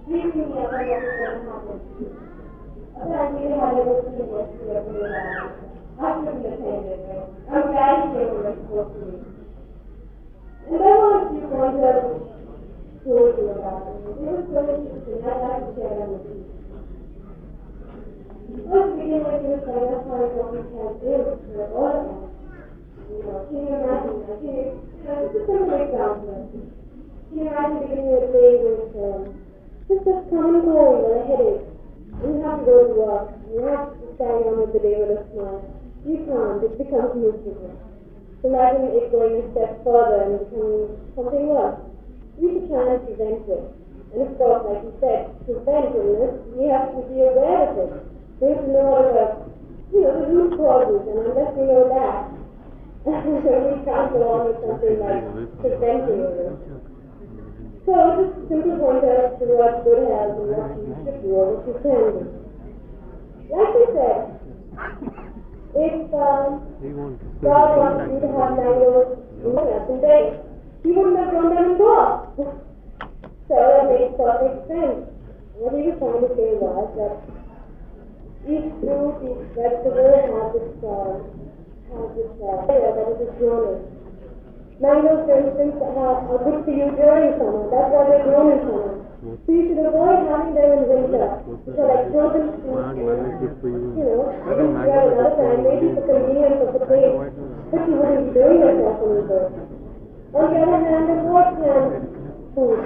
briefing me about what was going to happen. Apparently, they had a good meeting yesterday. I couldn't attend it, right? I'm glad he came when he spoke to me. And I want a few pointers told you about it. They were so interesting, I'd like to share them with you. First, begin with you saying that's why government has is for all of us. Can you imagine that? Just a simple example. Can you imagine beginning your day with just a common cold or a headache? You have to go to work. You have to carry on with the day with a smile. You can't. It becomes miserable. So imagine it going a step further and becoming something worse. We should try and prevent it. And of course, like you said, to prevent illness, we have to be aware of it. We have to know what the root causes, and unless we know that, we can't go on with something like preventing illness. So just simple pointers towards good health and what you should do or what you can do. Like we said, if God wants you to have mangoes in days, he wouldn't have grown them in God. So that makes perfect sense. What he was trying to say was that each fruit, each vegetable has its area that it is grown in. Mangoes, for instance, are good for you during summer. That's why they're grown in summer. So you should avoid having them in winter. Which are like frozen fruits. You have another time, maybe for convenience of the taste, but you wouldn't be doing yourself any good. On the other hand, there's more canned food.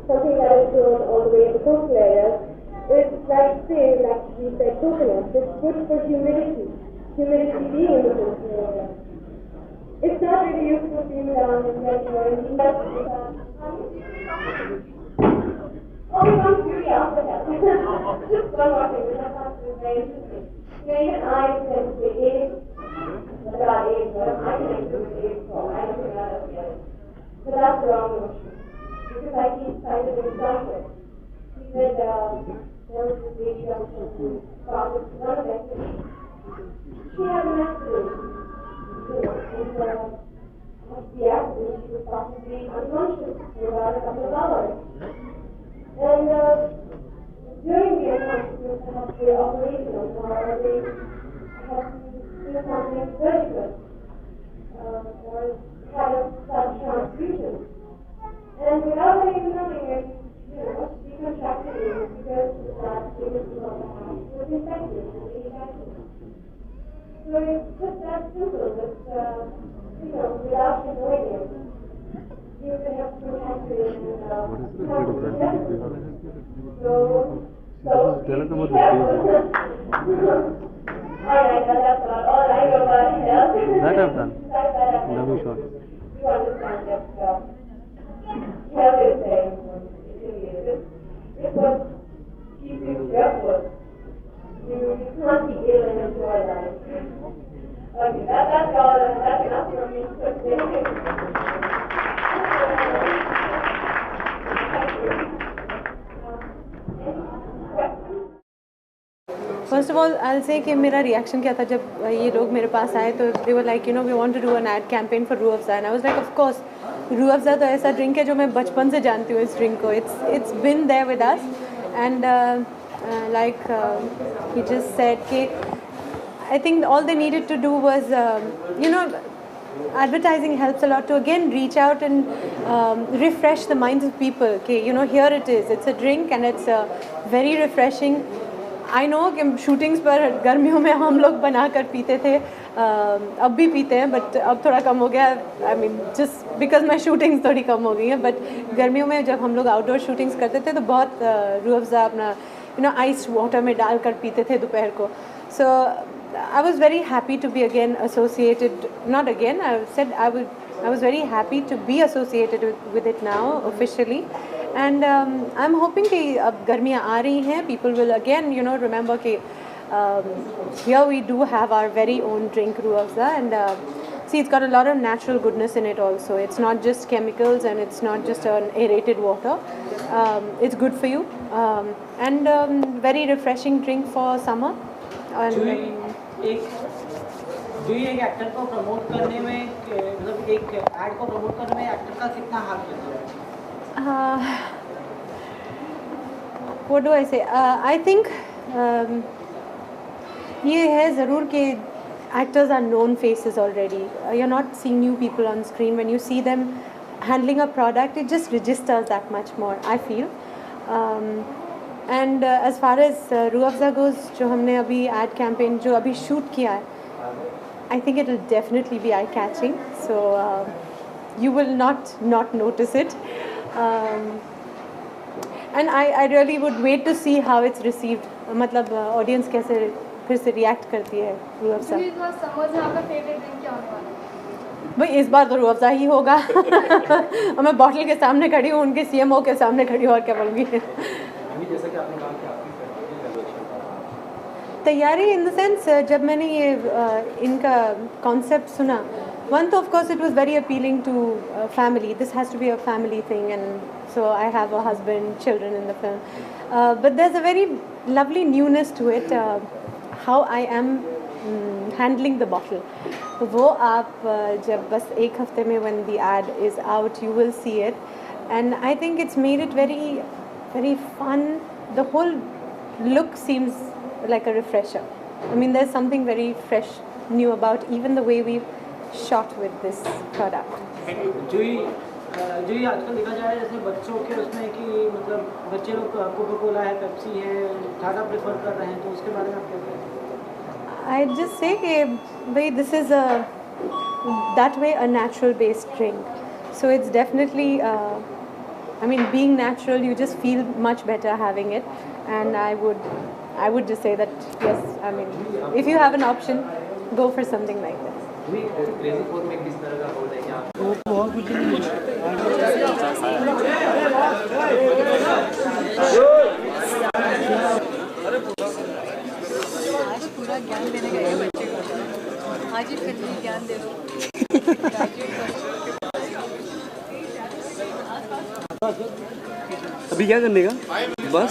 Something that is grown all the way in the coastal areas. It's like, say, like we said, coconuts. It's good for humidity. Humidity being in the coastal area. It's not really useful to you down in Metro and Only one beauty after that. Just one more thing, which I thought was very interesting. Even I tend to say age, about age, what am I connected with age for? I don't think I'll ever get it. But that's the wrong notion. Because I keep citing an example. He said there was this lady doctor who thought it was one of them. She had an accident. And the accident, she was possibly unconscious for about a couple of hours. And during the unconsciousness, they had to be operational, or they had to do something surgical, or kind of transfusion. And without even knowing it, she contracted it because that it was infected with HIV. So it's just that simple, that, without you knowing it, you could have contracted it and So, be careful. Alright, that's all I know about health. That I've done. Lovely shot. You understand that health is very important. It really is. It's what keeps you careful. You can't be ill and enjoy life. Okay, that's all. That's enough for me for today. First of all I से कि मेरा reaction क्या था जब ये लोग मेरे पास आए तो they were like we want to do an ad campaign for Rooh Afza and I was like of course Rooh Afza तो ऐसा ड्रिंक है जो मैं बचपन से जानती हूँ इस ड्रिंक को it's been there with us and like he just said कि I think all they needed to do was advertising helps a lot to again reach out and refresh the minds of people okay here it is, it's a drink and it's very refreshing. I know कि shootings पर गर्मियों में हम लोग बना कर पीते थे अब भी पीते हैं बट अब थोड़ा कम हो गया I mean just because my shootings थोड़ी कम हो गई हैं बट गर्मियों में जब हम लोग आउटडोर शूटिंग्स करते थे तो बहुत रूह अफ़ज़ा अपना आइस वाटर में डाल कर पीते थे दोपहर को सो I was very happy to be again associated, not again, I said I was very happy to be associated with it now officially and I'm hoping कि अब गर्मियाँ आ रही हैं people will again remember कि here we do have our very own drink Ruh Afza and see it's got a lot of natural goodness in it also. It's not just chemicals and it's not just an aerated water. It's good for you and very refreshing drink for summer. एक actor को promote करने में मतलब एक add को promote करने में actor का कितना हाथ रहता है? What do I say? I think ये है ज़रूर कि actors are known faces already. You're not seeing new people on screen. When you see them handling a product, it just registers that much more, I feel. And as far as Ruh Afza goes, जो हमने अभी ad campaign जो अभी shoot किया है, I think it will definitely be eye-catching. So you will not notice it. And I really would wait to see how it's received. मतलब audience कैसे फिर से react करती है Ruh Afza. इस बार समझ में आपका फेवरेट ड्रिंक क्या होने वाला है? भाई इस बार तो रूह अफ़ज़ा ही होगा और मैं बॉटल के सामने खड़ी हूँ उनके CMO के सामने खड़ी हूँ और क्या बोलूँगी जैसा कि आपने कहा कि आपकी तैयारी इन द सेंस जब मैंने ये इनका कॉन्सेप्ट सुना वन तो of course it was very appealing to family this has to be a family thing and so I have a husband children in the film but there is a very lovely newness to it how I am handling the bottle वो आप जब बस एक हफ्ते में when the ad is out you will see it and I think it's made it very fun. The whole look seems like a refresher. I mean, there's something very fresh, new about even the way we've shot with this product. जो ये आजकल देखा जा रहा है जैसे बच्चों के उसमें कि मतलब बच्चे लोग कोका कोला है पेप्सी है ज़्यादा प्रेफर कर रहे हैं तो उसके बारे में आप क्या कहें? I just say कि भाई this is that way a natural based drink. So it's definitely I mean, being natural, you just feel much better having it, and I would just say that yes. I mean, if you have an option, go for something like this. Crazy four में किस तरह का role है क्या? तो बहुत कुछ नहीं है। आज पूरा ज्ञान देने का ये बच्चे को, आज ही फिर ज्ञान दे दो। अभी क्या करने का? बस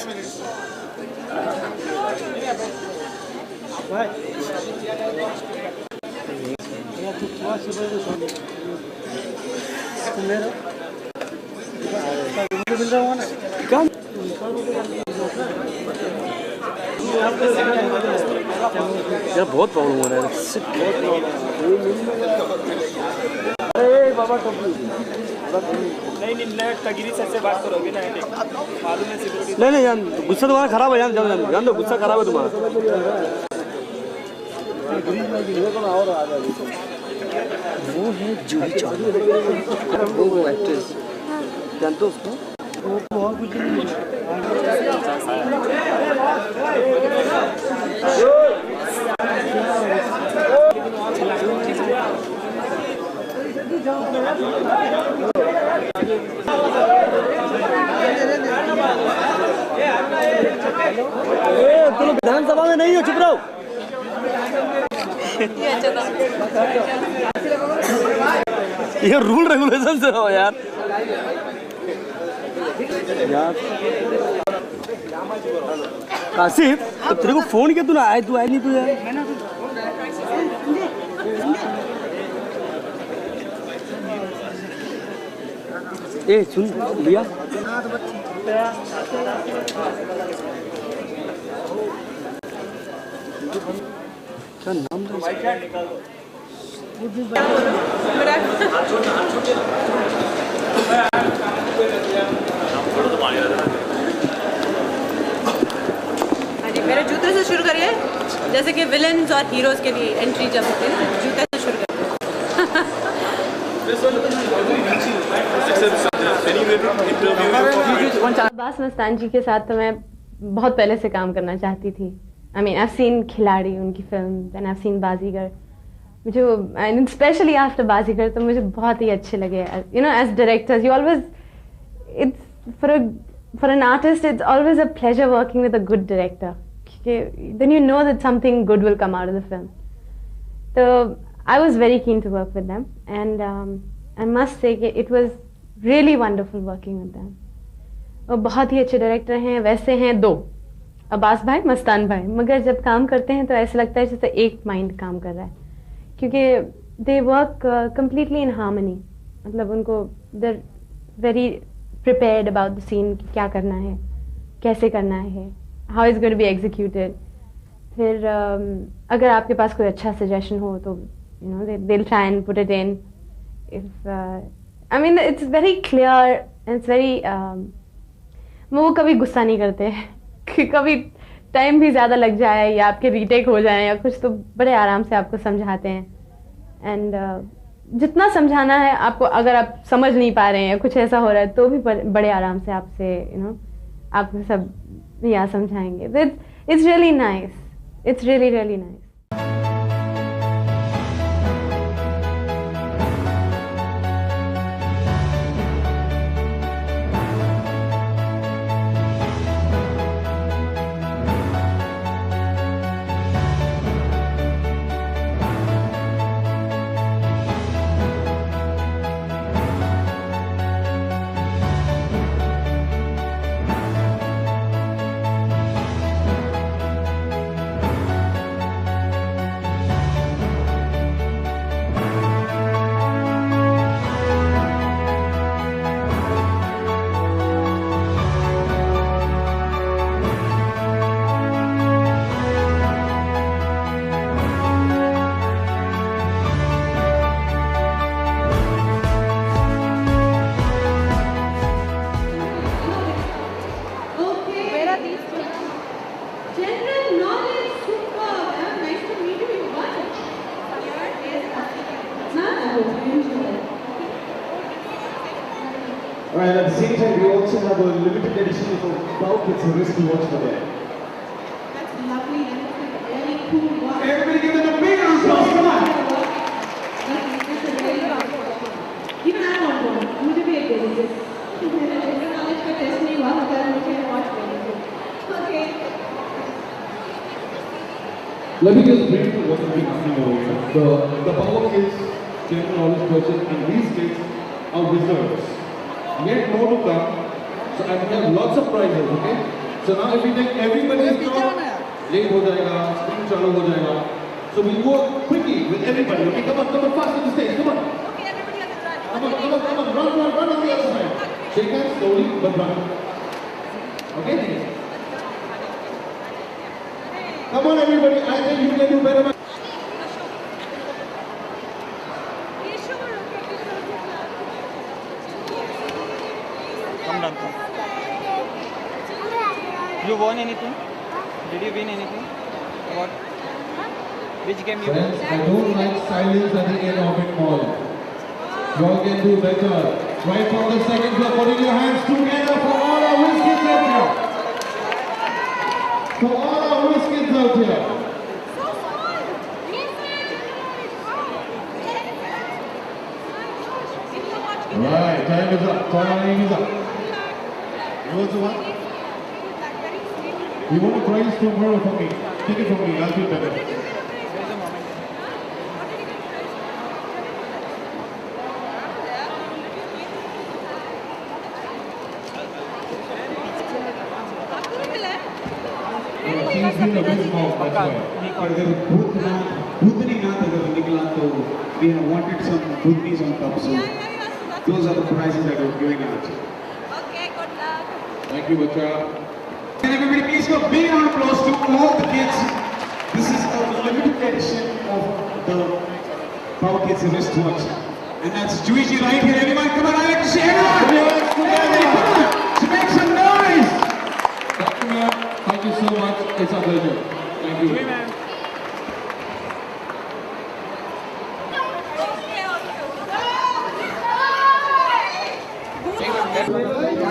कम यार बहुत प्रॉब्लम हो रहा है। नहीं तगिरी सर से बात करोगे ना, मालूम है सिक्योरिटी। नहीं यार गुस्सा तुम्हारा खराब है यार, जान दो गुस्सा खराब है तुम्हारा। वो है जूही चावला, वो एक्ट्रेस, जानते हो उसको? वो बहुत कुछ नहीं तुम विधानसभा में नहीं हो, चुप रहो। ये रूल रेगुलेशन से हो यार। काशिफ तो तेरे को फोन किया, तू ना आए, तू आए नहीं तू यार। ए सुन भैया, क्या नाम था? मेरे जूते से शुरू करिए, जैसे कि विलेन्स और हीरोज के लिए एंट्री जब होती है ना, जूते से शुरू करिए। अब्बास मस्तान जी के साथ तो मैं बहुत पहले से काम करना चाहती थी। I mean I have seen Khiladi, उनकी फिल्म, then I have seen Baazigar. मुझे एंड स्पेशली आफ्टर बाजीगर तो मुझे बहुत ही अच्छे लगे। You know as directors you always, it's for an artist it's always a pleasure working with a good director, then you know that something good will come out of the film. So I was very keen to work with them, and I must say it was really wonderful working with them. वो बहुत ही अच्छे director हैं। वैसे हैं दो, अब्बास भाई, मस्तान भाई, मगर जब काम करते हैं तो ऐसा लगता है जैसे एक माइंड काम कर रहा है, क्योंकि they work completely in harmony. मतलब उनको they very prepared about the scene, क्या करना है, कैसे करना है, how is going to be executed. फिर अगर आपके पास कोई अच्छा सजेशन हो तो you know they will try and put it in. If I mean it's very clear, it's very, वो कभी गुस्सा नहीं करते कि कभी टाइम भी ज़्यादा लग जाए या आपके रीटेक हो जाए या कुछ, तो बड़े आराम से आपको समझाते हैं। एंड जितना समझाना है आपको, अगर आप समझ नहीं पा रहे हैं या कुछ ऐसा हो रहा है तो भी बड़े आराम से आपसे यू नो आपको सब या समझाएंगे। It's really nice, it's really really nice. Alright, at the same time, we also have a limited edition of a bulk. It's a wristwatch watch for there. That's lovely. That's a really cool watch. Everybody give it a big round of applause, come on! That's a really cool watch. Even I want one. मुझे भी एक दे दीजिए। General knowledge का test नहीं हुआ, मगर मुझे watch Let me just bring to what has been happening over here. The power kids, Chairman always question, and these kids are wizards. Yet more to come. So I have lots of prizes, okay? So now if we take everybody is now late ho jayega, screen chalu ho jayega. So we'll go quickly with everybody, okay? Come on, fast on the stage, come on. Okay, everybody has to run. Come on, run on the other side. Shake hands slowly, but run. Okay? Come on everybody, I think you can do better. Come down. You won anything? Did you win anything? What? Which game you won? Friends, I don't like silence at the end of it all. You all can do better. Right from the second floor, putting your hands together for all our whiskers out here. For all our whiskers out here. Right, time is up. Time is up. You also want? You want a prize tomorrow for me? Take it from me, I'll feel better. She's been a bit small, that's why. अगर भूतनीनाथ अगर निकला तो we have wanted some Bhutnis on top, so those are the prizes that we're giving out. Okay, good luck. Thank you, Bacha. Can everybody please give a big round of applause to all the kids. This is a limited edition of the Power Kids wristwatch. And that's Juiji right here. Everyone, come on, I like to see everyone. Come on, so make some noise. Thank you, ma'am. Thank you so much. It's a pleasure. Thank you.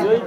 Joy